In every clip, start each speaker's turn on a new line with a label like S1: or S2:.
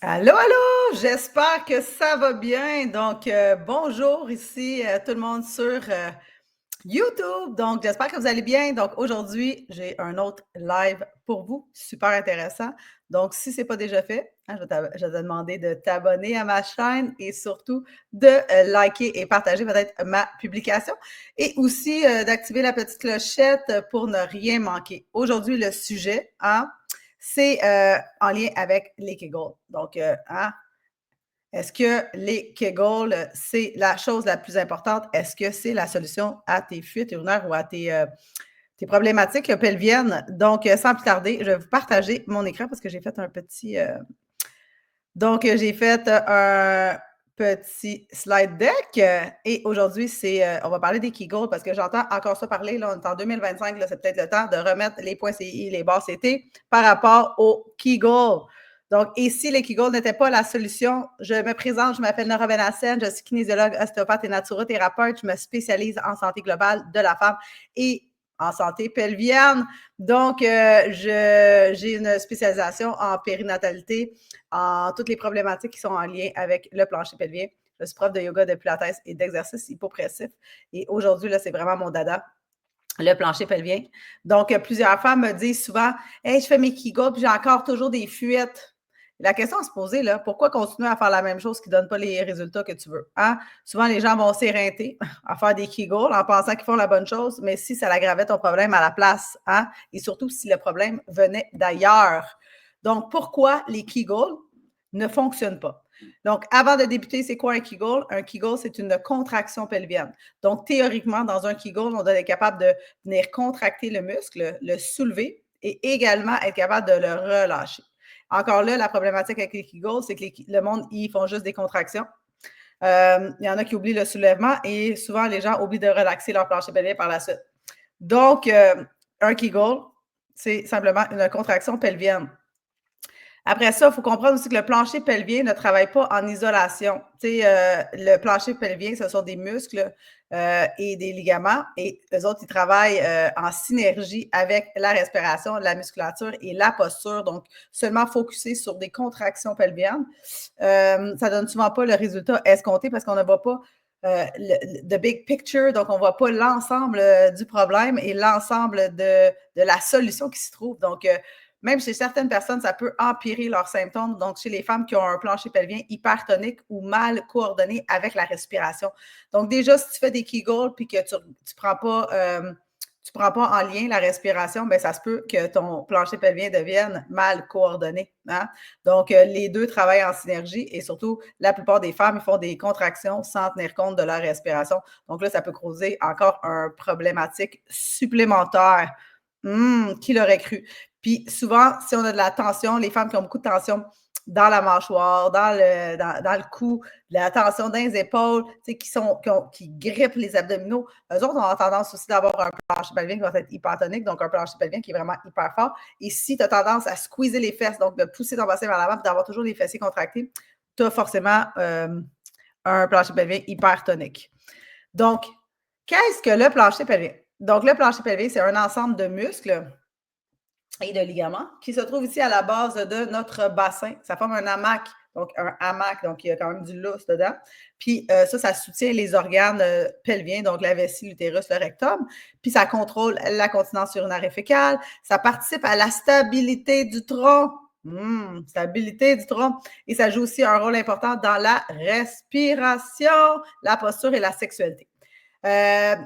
S1: Allô, allô! J'espère que ça va bien. Donc, bonjour ici tout le monde sur YouTube. Donc, j'espère que vous allez bien. Donc, aujourd'hui, j'ai un autre live pour vous, super intéressant. Donc, si ce n'est pas déjà fait, je vais te demander de t'abonner à ma chaîne et surtout de liker et partager peut-être ma publication et aussi d'activer la petite clochette pour ne rien manquer. Aujourd'hui, le sujet, c'est en lien avec les Kegels. Donc, est-ce que les Kegels, c'est la chose la plus importante? Est-ce que c'est la solution à tes fuites urinaires ou à tes problématiques pelviennes? Donc, sans plus tarder, je vais vous partager mon écran parce que j'ai fait un petit... donc, j'ai fait un petit slide deck et aujourd'hui, on va parler des Kegels parce que j'entends encore ça parler, là, on est en 2025, là, c'est peut-être le temps de remettre les points CI, les barres CT par rapport aux Kegels. Donc, et si les Kegels n'étaient pas la solution, je me présente, je m'appelle Nora Benassène, je suis kinésiologue, ostéopathe et naturothérapeute, je me spécialise en santé globale de la femme et en santé pelvienne. Donc, j'ai une spécialisation en périnatalité, en toutes les problématiques qui sont en lien avec le plancher pelvien. Je suis prof de yoga, de pilates et d'exercice hypopressif. Et aujourd'hui, là, c'est vraiment mon dada, le plancher pelvien. Donc, plusieurs femmes me disent souvent « Hey, je fais mes Kegels, puis j'ai encore toujours des fuites. » La question à se poser, là, pourquoi continuer à faire la même chose qui ne donne pas les résultats que tu veux? Hein? Souvent, les gens vont s'éreinter à faire des Kegels en pensant qu'ils font la bonne chose, mais si ça aggravait ton problème à la place, hein? Et surtout si le problème venait d'ailleurs. Donc, pourquoi les Kegels ne fonctionnent pas? Donc, avant de débuter, c'est quoi un Kegel? Un Kegel, c'est une contraction pelvienne. Donc, théoriquement, dans un Kegel, on doit être capable de venir contracter le muscle, le soulever et également être capable de le relâcher. Encore là, la problématique avec les Kegels, c'est que le monde, ils font juste des contractions. Il y en a qui oublient le soulèvement et souvent, les gens oublient de relaxer leur plancher pelvien par la suite. Donc, un Kegel, c'est simplement une contraction pelvienne. Après ça, il faut comprendre aussi que le plancher pelvien ne travaille pas en isolation. Tu sais, le plancher pelvien, ce sont des muscles et des ligaments et eux autres, ils travaillent en synergie avec la respiration, la musculature et la posture. Donc, seulement focusé sur des contractions pelviennes, ça donne souvent pas le résultat escompté parce qu'on ne voit pas the big picture, donc on ne voit pas l'ensemble du problème et l'ensemble de la solution qui s'y trouve. Donc, même chez certaines personnes, ça peut empirer leurs symptômes. Donc, chez les femmes qui ont un plancher pelvien hypertonique ou mal coordonné avec la respiration. Donc, déjà, si tu fais des Kegels puis que tu ne prends pas en lien la respiration, bien, ça se peut que ton plancher pelvien devienne mal coordonné. Hein? Donc, les deux travaillent en synergie et surtout, la plupart des femmes ils font des contractions sans tenir compte de leur respiration. Donc là, ça peut causer encore un problématique supplémentaire. Qui l'aurait cru? Puis souvent, si on a de la tension, les femmes qui ont beaucoup de tension dans la mâchoire, dans le cou, de la tension dans les épaules, qui grippent les abdominaux, eux autres ont tendance aussi d'avoir un plancher pelvien qui va être hypertonique, donc un plancher pelvien qui est vraiment hyper fort. Et si tu as tendance à squeezer les fesses, donc de pousser ton bassin vers l'avant, d'avoir toujours les fessiers contractés, tu as forcément un plancher pelvien hypertonique. Donc, qu'est-ce que le plancher pelvien? Donc, le plancher pelvien, c'est un ensemble de muscles et de ligaments qui se trouve ici à la base de notre bassin. Ça forme un hamac. Donc, un hamac, donc il y a quand même du lousse dedans. Puis ça soutient les organes pelviens, donc la vessie, l'utérus, le rectum. Puis ça contrôle la continence urinaire et fécale. Ça participe à la stabilité du tronc. Stabilité du tronc. Et ça joue aussi un rôle important dans la respiration, la posture et la sexualité.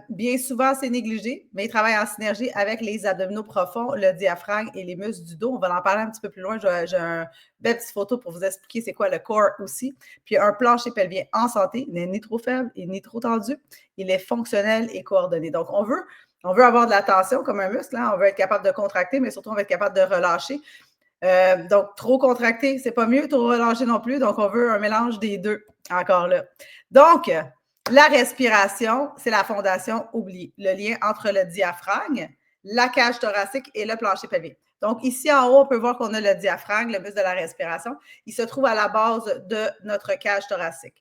S1: Bien souvent, c'est négligé, mais il travaille en synergie avec les abdominaux profonds, le diaphragme et les muscles du dos. On va en parler un petit peu plus loin. J'ai une belle petite photo pour vous expliquer c'est quoi le core aussi. Puis un plancher pelvien en santé, il n'est ni trop faible et ni trop tendu. Il est fonctionnel et coordonné. Donc, on veut avoir de la tension comme un muscle. Hein? On veut être capable de contracter, mais surtout, on veut être capable de relâcher. Donc, trop contracté, c'est pas mieux, trop relâché non plus. Donc, on veut un mélange des deux, encore là. Donc, la respiration, c'est la fondation oubliée. Le lien entre le diaphragme, la cage thoracique et le plancher pelvien. Donc, ici en haut, on peut voir qu'on a le diaphragme, le muscle de la respiration. Il se trouve à la base de notre cage thoracique.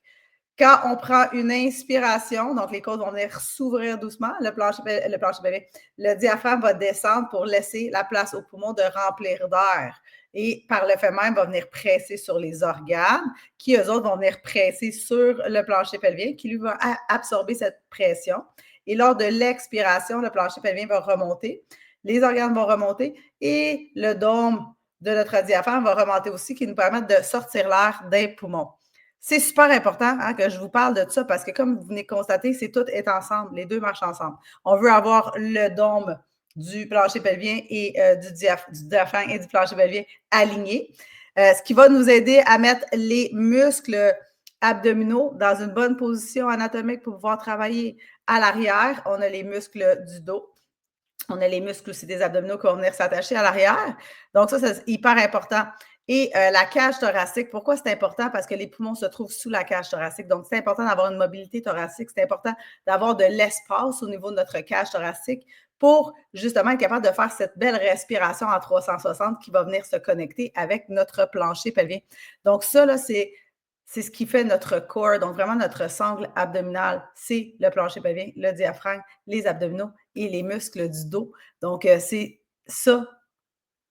S1: Quand on prend une inspiration, donc les côtes vont venir s'ouvrir doucement, le plancher pelvien, le diaphragme va descendre pour laisser la place aux poumons de remplir d'air. et par le fait même, va venir presser sur les organes qui, eux autres, vont venir presser sur le plancher pelvien qui, lui, va absorber cette pression. Et lors de l'expiration, le plancher pelvien va remonter, les organes vont remonter et le dôme de notre diaphragme va remonter aussi, qui nous permettent de sortir l'air des poumons. C'est super important que je vous parle de ça parce que comme vous venez de constater, c'est tout est ensemble, les deux marchent ensemble. On veut avoir le dôme du plancher pelvien et du diaphragme et du plancher pelvien alignés, ce qui va nous aider à mettre les muscles abdominaux dans une bonne position anatomique pour pouvoir travailler à l'arrière. On a les muscles du dos. On a les muscles aussi des abdominaux qui vont venir s'attacher à l'arrière. Donc, ça, c'est hyper important. Et la cage thoracique, pourquoi c'est important? Parce que les poumons se trouvent sous la cage thoracique. Donc, c'est important d'avoir une mobilité thoracique. C'est important d'avoir de l'espace au niveau de notre cage thoracique pour justement être capable de faire cette belle respiration en 360 qui va venir se connecter avec notre plancher pelvien. Donc, ça, là, c'est ce qui fait notre corps, donc vraiment notre sangle abdominale, c'est le plancher pelvien, le diaphragme, les abdominaux et les muscles du dos. Donc, c'est ça,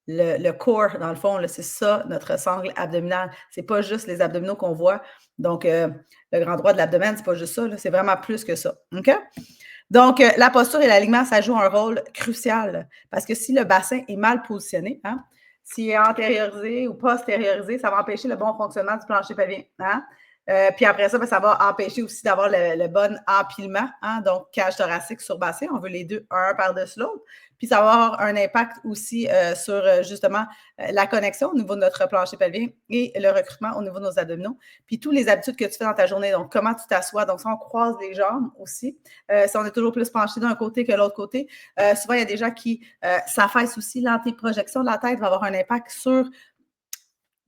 S1: le corps, dans le fond, c'est ça, notre sangle abdominale. C'est pas juste les abdominaux qu'on voit. Donc, le grand droit de l'abdomen, c'est pas juste ça, c'est vraiment plus que ça. OK? Donc, la posture et l'alignement, ça joue un rôle crucial parce que si le bassin est mal positionné, s'il est antériorisé ou postériorisé, ça va empêcher le bon fonctionnement du plancher pelvien. Puis après ça, ça va empêcher aussi d'avoir le bon empilement, donc cage thoracique sur bassin. On veut les deux, un par-dessus l'autre. Puis ça va avoir un impact aussi sur justement la connexion au niveau de notre plancher pelvien et le recrutement au niveau de nos abdominaux. Puis toutes les habitudes que tu fais dans ta journée. Donc, comment tu t'assois. Donc, si on croise les jambes aussi, si on est toujours plus penché d'un côté que l'autre côté, souvent, il y a des gens qui s'affaissent aussi. L'antéprojection de la tête va avoir un impact sur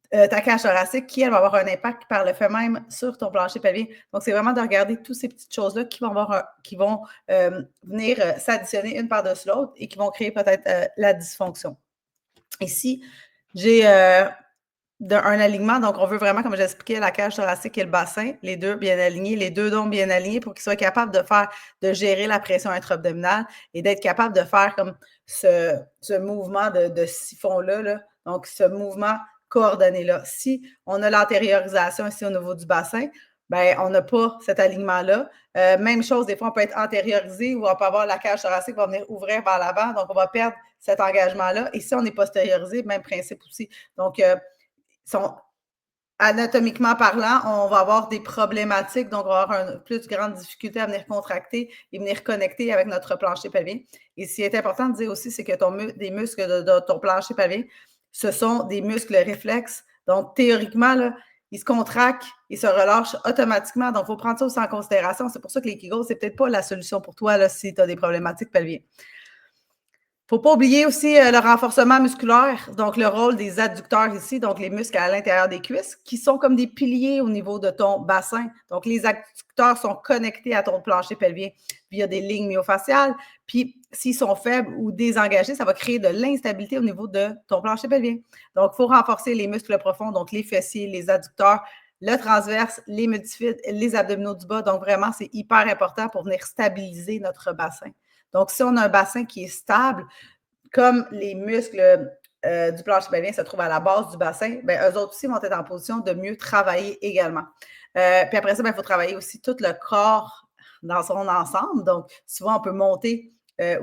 S1: ta cage thoracique qui, elle, va avoir un impact par le fait même sur ton plancher pelvien. Donc, c'est vraiment de regarder toutes ces petites choses-là qui vont venir s'additionner une par-dessus l'autre et qui vont créer peut-être la dysfonction. Ici, j'ai un alignement. Donc, on veut vraiment, comme j'expliquais, la cage thoracique et le bassin, les deux bien alignés, les deux dômes bien alignés pour qu'ils soient capables de gérer la pression intra-abdominale et d'être capables de faire comme ce mouvement de siphon-là. Là. Donc, ce mouvement coordonné-là. Si on a l'antériorisation ici au niveau du bassin, ben on n'a pas cet alignement-là. Même chose, des fois, on peut être antériorisé ou on peut avoir la cage thoracique qui va venir ouvrir vers l'avant. Donc, on va perdre cet engagement-là. Et si on est postériorisé, même principe aussi. Donc, anatomiquement parlant, on va avoir des problématiques, donc on va avoir une plus grande difficulté à venir contracter et venir connecter avec notre plancher pelvien. Et ce qui est important de dire aussi, c'est que des muscles de ton plancher pelvien, ce sont des muscles réflexes. Donc, théoriquement, là, ils se contractent, ils se relâchent automatiquement. Donc, il faut prendre ça aussi en considération. C'est pour ça que les Kegels, c'est peut-être pas la solution pour toi là, si tu as des problématiques pelviennes. Il ne faut pas oublier aussi le renforcement musculaire, donc le rôle des adducteurs ici, donc les muscles à l'intérieur des cuisses, qui sont comme des piliers au niveau de ton bassin. Donc, les adducteurs sont connectés à ton plancher pelvien via des lignes myofasciales. Puis, s'ils sont faibles ou désengagés, ça va créer de l'instabilité au niveau de ton plancher pelvien. Donc, il faut renforcer les muscles profonds, donc les fessiers, les adducteurs, le transverse, les multifida, les abdominaux du bas. Donc, vraiment, c'est hyper important pour venir stabiliser notre bassin. Donc, si on a un bassin qui est stable, comme les muscles du plancher pelvien se trouvent à la base du bassin, bien, eux autres aussi vont être en position de mieux travailler également. Puis après ça, il faut travailler aussi tout le corps dans son ensemble. Donc, souvent, on peut monter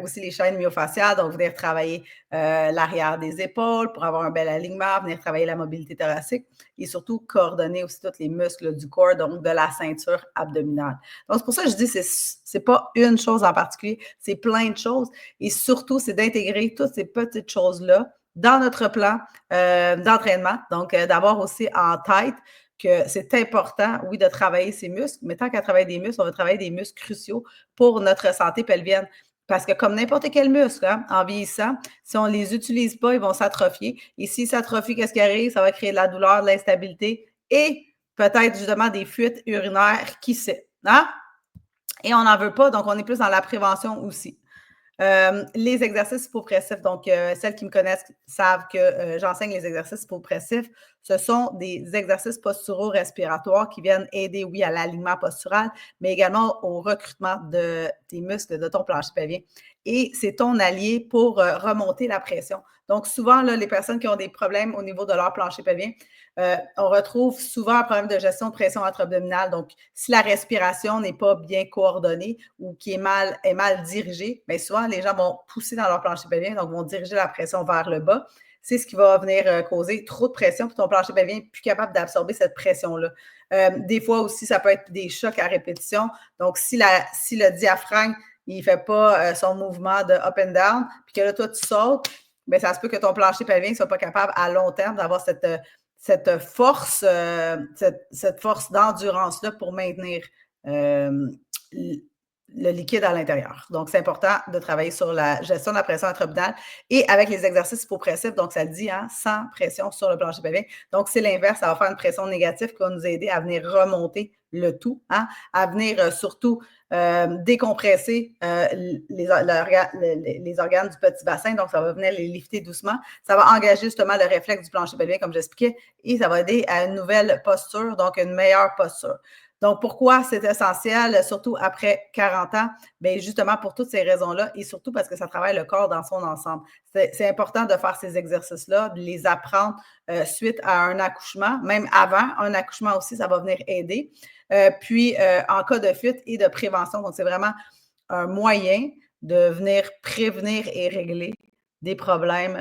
S1: aussi les chaînes myofasciales, donc venir travailler l'arrière des épaules pour avoir un bel alignement, venir travailler la mobilité thoracique et surtout coordonner aussi tous les muscles du corps, donc de la ceinture abdominale. Donc, c'est pour ça que je dis que c'est pas une chose en particulier, c'est plein de choses et surtout, c'est d'intégrer toutes ces petites choses-là dans notre plan d'entraînement. Donc, d'avoir aussi en tête que c'est important, oui, de travailler ces muscles, mais tant qu'à travailler des muscles, on va travailler des muscles cruciaux pour notre santé pelvienne. Parce que comme n'importe quel muscle, en vieillissant, si on ne les utilise pas, ils vont s'atrophier. Et s'ils s'atrophient, qu'est-ce qui arrive? Ça va créer de la douleur, de l'instabilité et peut-être justement des fuites urinaires, qui sait. Et on n'en veut pas, donc on est plus dans la prévention aussi. Les exercices hypopressifs, donc celles qui me connaissent savent que j'enseigne les exercices hypopressifs. Ce sont des exercices posturaux-respiratoires qui viennent aider, oui, à l'alignement postural, mais également au recrutement des muscles de ton plancher pelvien. et c'est ton allié pour remonter la pression. Donc, souvent, là, les personnes qui ont des problèmes au niveau de leur plancher pelvien, on retrouve souvent un problème de gestion de pression intra-abdominale. Donc, si la respiration n'est pas bien coordonnée ou qui est mal dirigée, bien souvent, les gens vont pousser dans leur plancher pelvien, donc vont diriger la pression vers le bas. C'est ce qui va venir causer trop de pression, puis ton plancher pelvien n'est plus capable d'absorber cette pression-là. Des fois aussi, ça peut être des chocs à répétition. Donc, si le diaphragme, il ne fait pas son mouvement de up and down, puis que là, toi, tu sautes, bien, ça se peut que ton plancher pelvien ne soit pas capable à long terme d'avoir cette force, cette force d'endurance-là pour maintenir le liquide à l'intérieur. Donc, c'est important de travailler sur la gestion de la pression intra-abdominale et avec les exercices hypopressifs. Donc, ça le dit, hein, sans pression sur le plancher pelvien. Donc, c'est l'inverse. Ça va faire une pression négative qui va nous aider à venir remonter le tout, hein, à venir surtout décompresser les organes du petit bassin. Donc, ça va venir les lifter doucement. Ça va engager justement le réflexe du plancher pelvien, comme j'expliquais, et ça va aider à une nouvelle posture, donc une meilleure posture. Donc, pourquoi c'est essentiel, surtout après 40 ans? Bien, justement pour toutes ces raisons-là et surtout parce que ça travaille le corps dans son ensemble. C'est important de faire ces exercices-là, de les apprendre suite à un accouchement, même avant un accouchement aussi, ça va venir aider. Puis, en cas de fuite et de prévention, donc c'est vraiment un moyen de venir prévenir et régler des problèmes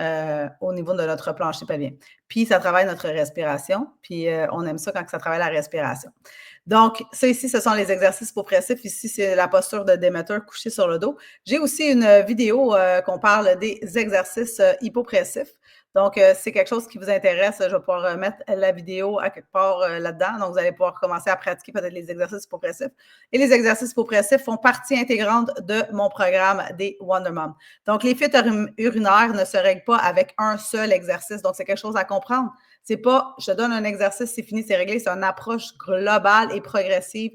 S1: au niveau de notre plancher pelvien. Puis, ça travaille notre respiration, puis on aime ça quand ça travaille la respiration. Donc, ça ici, ce sont les exercices hypopressifs. Ici, c'est la posture de Demeter couché sur le dos. J'ai aussi une vidéo qu'on parle des exercices hypopressifs. Donc, c'est quelque chose qui vous intéresse, je vais pouvoir mettre la vidéo à quelque part là-dedans. Donc, vous allez pouvoir commencer à pratiquer peut-être les exercices hypopressifs. Et les exercices hypopressifs font partie intégrante de mon programme des Wonder Moms. Donc, les fuites urinaires ne se règlent pas avec un seul exercice. Donc, c'est quelque chose à comprendre. C'est pas, je te donne un exercice, c'est fini, c'est réglé. C'est une approche globale et progressive,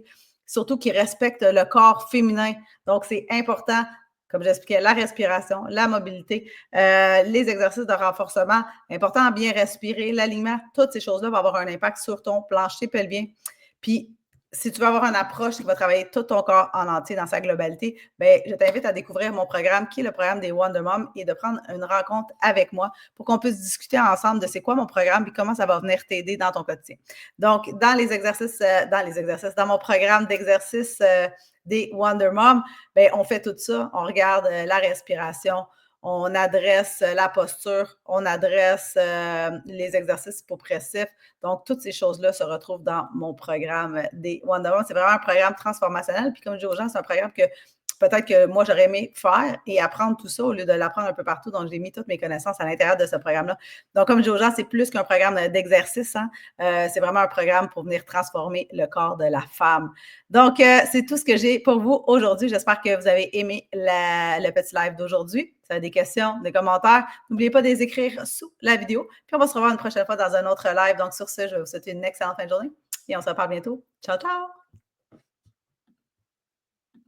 S1: surtout qui respecte le corps féminin. Donc, c'est important, comme j'expliquais, la respiration, la mobilité, les exercices de renforcement. Important à bien respirer, l'alignement, toutes ces choses-là vont avoir un impact sur ton plancher pelvien. Puis, si tu veux avoir une approche qui va travailler tout ton corps en entier dans sa globalité, bien, je t'invite à découvrir mon programme qui est le programme des Wonder Moms et de prendre une rencontre avec moi pour qu'on puisse discuter ensemble de c'est quoi mon programme et comment ça va venir t'aider dans ton quotidien. Donc, dans mon programme d'exercices des Wonder Moms, bien, on fait tout ça. On regarde la respiration, on adresse la posture, on adresse les exercices hypopressifs. Donc, toutes ces choses-là se retrouvent dans mon programme des Wonder Woman. C'est vraiment un programme transformationnel. Puis, comme je dis aux gens, c'est un programme que peut-être que moi, j'aurais aimé faire et apprendre tout ça au lieu de l'apprendre un peu partout. Donc, j'ai mis toutes mes connaissances à l'intérieur de ce programme-là. Donc, comme je dis aux gens, c'est plus qu'un programme d'exercice. Hein? C'est vraiment un programme pour venir transformer le corps de la femme. Donc, c'est tout ce que j'ai pour vous aujourd'hui. J'espère que vous avez aimé le petit live d'aujourd'hui. Si vous avez des questions, des commentaires, n'oubliez pas de les écrire sous la vidéo. Puis, on va se revoir une prochaine fois dans un autre live. Donc, sur ce, je vais vous souhaiter une excellente fin de journée et on se reparle bientôt. Ciao, ciao!